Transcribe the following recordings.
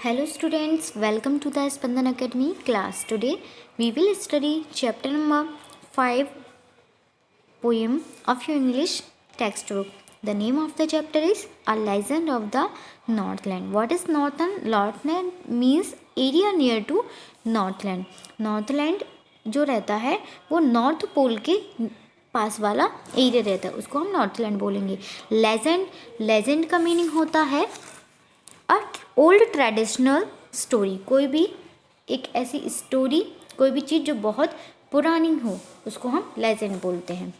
Hello students, welcome to the Spandan Academy class. Today we will study chapter number 5 poem of your English textbook. The name of the chapter is A Legend of the Northland. What is Northland? Northland means area near to Northland. Northland जो रहता है वो north pole के पास वाला area रहता है, उसको हम नॉर्थलैंड बोलेंगे. लेजेंड का मीनिंग होता है ओल्ड ट्रेडिशनल स्टोरी. कोई भी एक ऐसी स्टोरी, कोई भी चीज़ जो बहुत पुरानी हो, उसको हम लेजेंड बोलते हैं.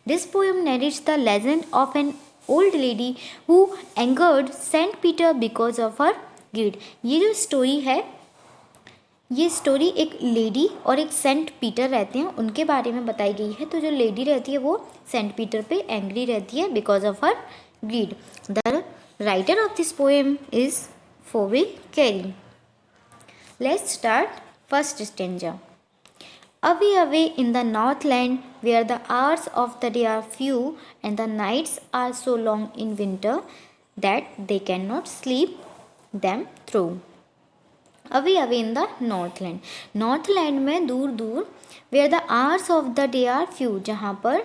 This poem narrates the legend of an old lady who angered Saint Peter because of her greed. ये जो स्टोरी है, ये स्टोरी एक लेडी और एक सेंट पीटर रहते हैं उनके बारे में बताई गई है. तो जो लेडी रहती है वो सेंट पीटर पे एंग्री रहती है because of her greed. The writer of this poem is Phoebe Carey. Let's start first stanza. Away, away in the northland, where the hours of the day are few and the nights are so long in winter that they cannot sleep them through. Away, away in the northland. Northland में दूर दूर, where the hours of the day are few, जहाँ पर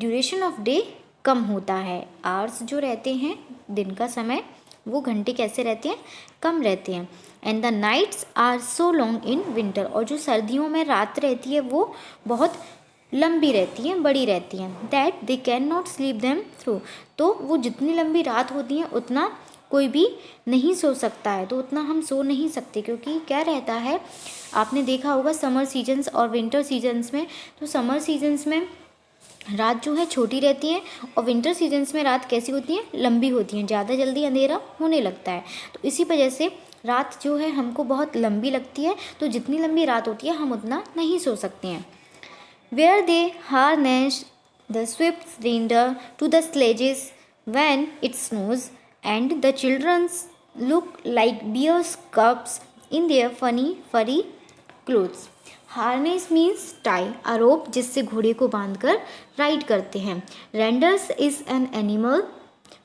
duration of day कम होता है. hours जो रहते हैं दिन का समय, वो घंटे कैसे रहते हैं, कम रहते हैं. And the nights are so long in winter, और जो सर्दियों में रात रहती है वो बहुत लंबी रहती हैं, बड़ी रहती हैं. That they can not sleep them through, तो वो जितनी लंबी रात होती हैं उतना कोई भी नहीं सो सकता है. तो उतना हम सो नहीं सकते, क्योंकि क्या रहता है, आपने देखा होगा समर सीजन्स और विंटर सीजन्स में. तो समर सीजन्स में रात जो है छोटी रहती है और विंटर सीजन्स में रात कैसी होती है, लंबी होती हैं, ज़्यादा जल्दी अंधेरा होने लगता है. तो इसी वजह से रात जो है हमको बहुत लंबी लगती है. तो जितनी लंबी रात होती है हम उतना नहीं सो सकते हैं. Where they harness the swift reindeer to the sledges when it snows and the childrens look like bear's cubs in their funny furry clothes. Harness means tie, a rope जिससे घोड़े को बांधकर राइड करते हैं. रेंडर्स इज़ एन एनिमल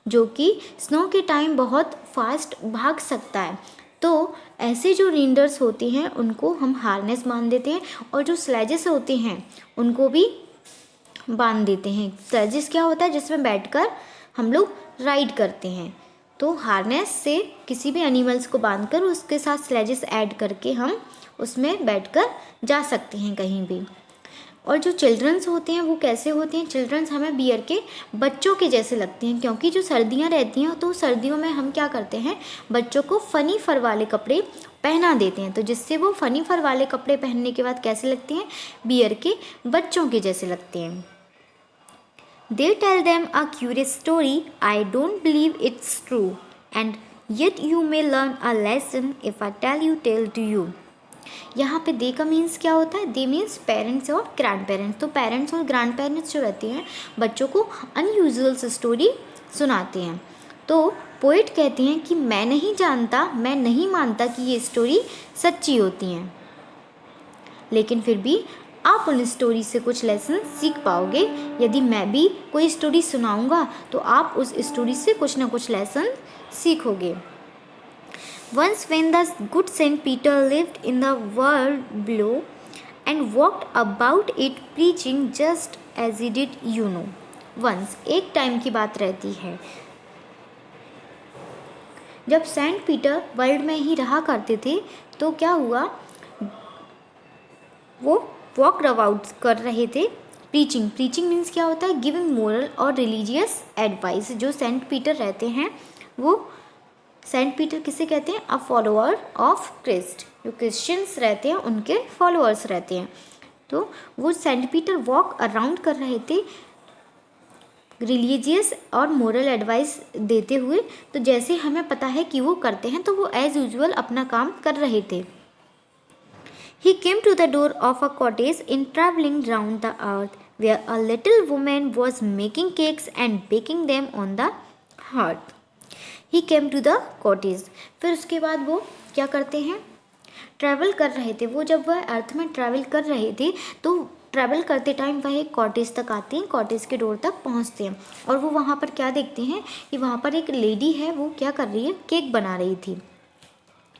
जो कि snow के time बहुत फास्ट भाग सकता है. तो ऐसे जो रेंडर्स होते हैं उनको हम हार्नेस बांध देते हैं, और जो स्लेजेस होते हैं उनको भी बांध देते हैं. स्लेजेस क्या होता है, जिसमें बैठकर हम लोग राइड करते हैं. तो हार्नेस से किसी भी एनिमल्स को बांधकर उसके साथ स्लेजेस ऐड करके हम उसमें बैठकर जा सकते हैं कहीं भी. और जो चिल्ड्रंस होते हैं वो कैसे होते हैं, चिल्ड्रंस हमें बियर के बच्चों के जैसे लगते हैं, क्योंकि जो सर्दियां रहती हैं तो सर्दियों में हम क्या करते हैं, बच्चों को फ़नी फर वाले कपड़े पहना देते हैं. तो जिससे वो फ़नी फर वाले कपड़े पहनने के बाद कैसे लगते हैं, बियर के बच्चों के जैसे लगते हैं. They tell them a curious story. I don't believe it's true, and yet you may learn a lesson if I tell you tale to you. यहाँ पे दे का मीन्स क्या होता है, दे मीन्स पेरेंट्स और ग्रैंड पेरेंट्स. तो पेरेंट्स और grand parents जो रहते हैं बच्चों को अनयूजुअल स्टोरी सुनाते हैं. तो पोइट कहते हैं कि मैं नहीं जानता, मैं नहीं मानता कि ये स्टोरी सच्ची होती हैं, लेकिन फिर भी आप उन स्टोरी से कुछ लेसन सीख पाओगे. यदि मैं भी कोई स्टोरी सुनाऊंगा तो आप उस स्टोरी से कुछ ना कुछ लेसन सीखोगे. Once when the good Saint Peter lived in the world below and walked about it preaching just as he did you know. Once एक टाइम की बात रहती है जब सेंट पीटर वर्ल्ड में ही रहा करते थे. तो क्या हुआ, वो वॉक अबाउट कर रहे थे. प्रीचिंग मीन्स क्या होता है, गिविंग मोरल और रिलीजियस एडवाइस. जो सेंट पीटर रहते हैं वो, सेंट पीटर किसे कहते हैं, अ फॉलोअर ऑफ क्रिस्ट. जो क्रिश्चियंस रहते हैं उनके फॉलोअर्स रहते हैं. तो वो सेंट पीटर वॉक अराउंड कर रहे थे रिलीजियस और मोरल एडवाइस देते हुए. तो जैसे हमें पता है कि वो करते हैं, तो वो एज यूजुअल अपना काम कर रहे थे. He came to the door of a cottage in traveling round the earth, where a little woman was making cakes and baking them on the hearth. He came to the cottage. फिर उसके बाद वो क्या करते हैं, travel कर रहे थे. वो जब वह अर्थ में ट्रैवल कर रहे थे तो ट्रैवल करते टाइम वह एक कॉटेज तक आते हैं, कॉटेज के डोर तक पहुंचते हैं. और वो वहाँ पर क्या देखते हैं कि वहाँ पर एक लेडी है, वो क्या कर रही है, केक बना रही थी.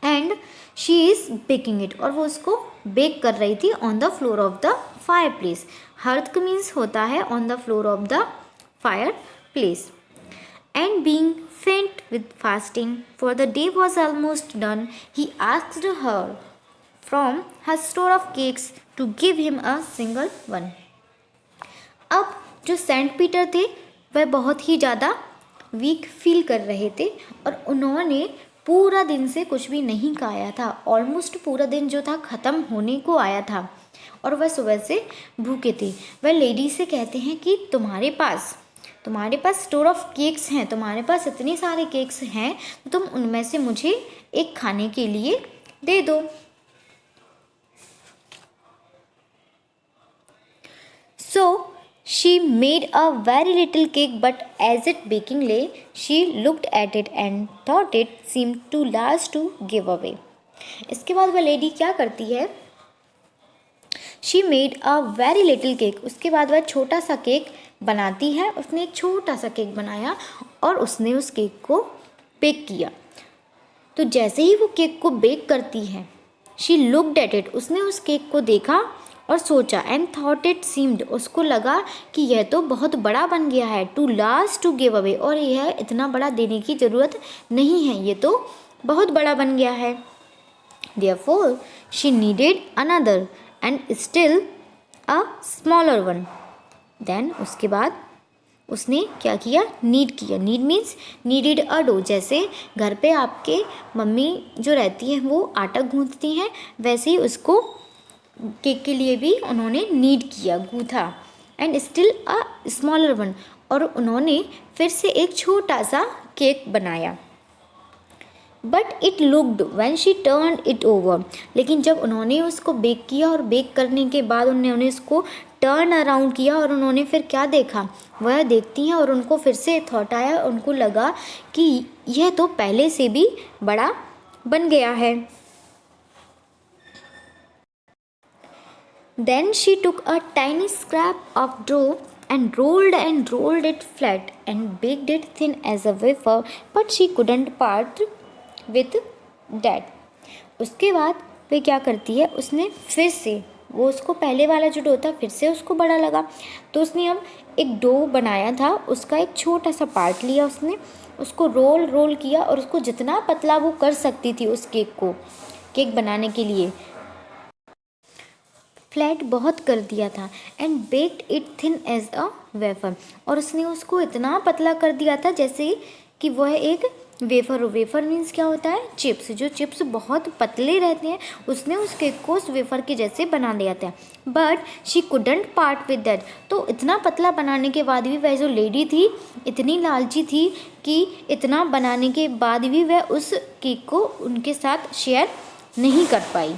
And she is baking it, और वो उसको बेक कर रही थी on the floor of the fire place. Hearth means होता है on the floor of the fire place. And being faint with fasting, for the day was almost done, he asked her from her store of cakes to give him a single one. अब जो Saint Peter थे वह बहुत ही ज़्यादा weak feel कर रहे थे और उन्होंने पूरा दिन से कुछ भी नहीं खाया था। ऑलमोस्ट पूरा दिन जो था ख़त्म होने को आया था और वह सुबह से भूखे थे। वह लेडी से कहते हैं कि तुम्हारे पास स्टोर ऑफ केक्स हैं, तुम्हारे पास इतने सारे केक्स हैं, तो तुम उनमें से मुझे एक खाने के लिए दे दो। So she made a very little cake, but as it baking lay, she looked at it and thought it seemed too large to give away. इसके बाद वह लेडी क्या करती है, she made a very little cake, उसके बाद वह छोटा सा केक बनाती है। उसने एक छोटा सा केक बनाया और उसने उस केक को बेक किया। तो जैसे ही वो केक को बेक करती है, शी लुक्ड एट इट, उसने उस केक को देखा और सोचा, एंड थॉट इट सीम्ड, उसको लगा कि यह तो बहुत बड़ा बन गया है, too large to give away, और यह इतना बड़ा देने की ज़रूरत नहीं है, ये तो बहुत बड़ा बन गया है। Therefore she kneaded another and still a smaller one. Then उसके बाद उसने क्या किया, knead means kneaded a dough. जैसे घर पे आपके मम्मी जो रहती हैं वो आटा गूंथती हैं, वैसे ही उसको केक के लिए भी उन्होंने नीड किया, गूथा। And still a smaller one, और उन्होंने फिर से एक छोटा सा केक बनाया। But it looked when she turned it over, लेकिन जब उन्होंने उसको बेक किया और बेक करने के बाद उन्होंने उसको टर्न अराउंड किया और उन्होंने फिर क्या देखा, वह देखती हैं और उनको फिर से थॉट आया, उनको लगा कि यह तो पहले से भी बड़ा बन गया है। Then she took a tiny scrap of dough and rolled it flat and baked it thin as a wafer, but she couldn't part with that. उसके बाद वे क्या करती है, उसने फिर से वो उसको पहले वाला जो डो था फिर से उसको बड़ा लगा, तो उसने अब एक डो बनाया था, उसका एक छोटा सा पार्ट लिया, उसने उसको रोल किया और उसको जितना पतला वो कर सकती थी उस केक बनाने के लिए फ्लैट बहुत कर दिया था। And baked it thin as a wafer, और उसने उसको इतना पतला कर दिया था जैसे कि वह एक वेफर मीन्स क्या होता है, चिप्स, जो चिप्स बहुत पतले रहते हैं, उसने उस केक को उस वेफर के जैसे बना दिया था। But she couldn't part with that, तो इतना पतला बनाने के बाद भी वह जो लेडी थी इतनी लालची थी कि इतना बनाने के बाद भी वह उस केक को उनके साथ शेयर नहीं कर पाई।